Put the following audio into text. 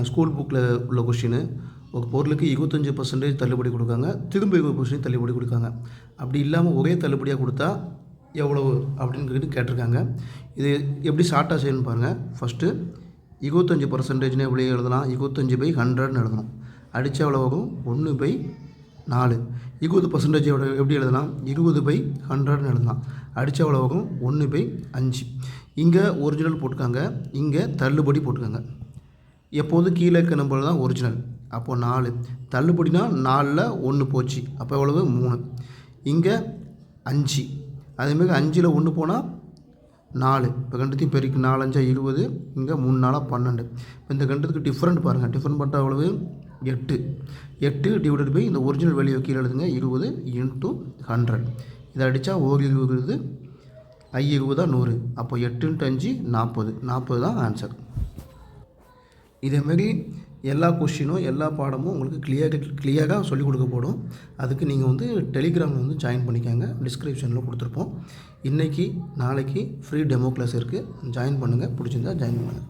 School புக்கில் உள்ள question. ஒரு பொருளுக்கு 25% தள்ளுபடி கொடுக்காங்க, திரும்ப 20% தள்ளுபடி கொடுக்காங்க. அப்படி இல்லாமல் ஒரே தள்ளுபடியாக கொடுத்தா எவ்வளவு அப்படின்னு கேட்டிருக்காங்க. இது எப்படி ஷார்ட்டாக செய்யணும்னு பாருங்கள். ஃபஸ்ட்டு 25% எப்படி எழுதலாம்? 25/100ன்னு எழுதணும். அடித்தா எவ்வளோ வரும்? 1/4. 20% எப்படி எழுதலாம்? 20/100ன்னு எழுதலாம். அடித்தா எவ்வளோ வரும்? 1/5. இங்கே ஒரிஜினல் போட்டுக்காங்க, இங்கே தள்ளுபடி போட்டுக்காங்க. எப்போதும் கீழே இருக்க நம்பர் தான் ஒரிஜினல். அப்போது 4 தள்ளுபடினா 4ல் 1 போச்சு, அப்போ எவ்வளவு? 3. இங்கே 5, அதேமாதிரி 5ல் 1 போனால் 4. இப்போ ரெண்டுத்தையும் பெருக்கி 4 5 20, இங்கே 3 4 12. இப்போ இந்த ரெண்டுத்துக்கு டிஃப்ரெண்ட் பாருங்கள். டிஃப்ரெண்ட் பண்ணுற எவ்வளவு? 8. 8 டிவைடட் பை இந்த ஒரிஜினல் வேல்யூ கீழே எழுதுங்க, 20 × 100. இதை அடித்தா 1 20 20 100. அப்போ 8 × 5 40. 40 தான் ஆன்சர். இதேமாரி எல்லா கொஷினும் எல்லா பாடமும் உங்களுக்கு கிளியராக சொல்லிக் கொடுக்க போடும். அதுக்கு நீங்கள் டெலிகிராமில் ஜாயின் பண்ணிக்கோங்க. டிஸ்கிரிப்ஷனில் கொடுத்துருப்போம். இன்றைக்கி நாளைக்கு ஃப்ரீ டெமோ கிளாஸ் இருக்குது, ஜாயின் பண்ணுங்கள். பிடிச்சிருந்தா ஜாயின் பண்ணுங்கள்.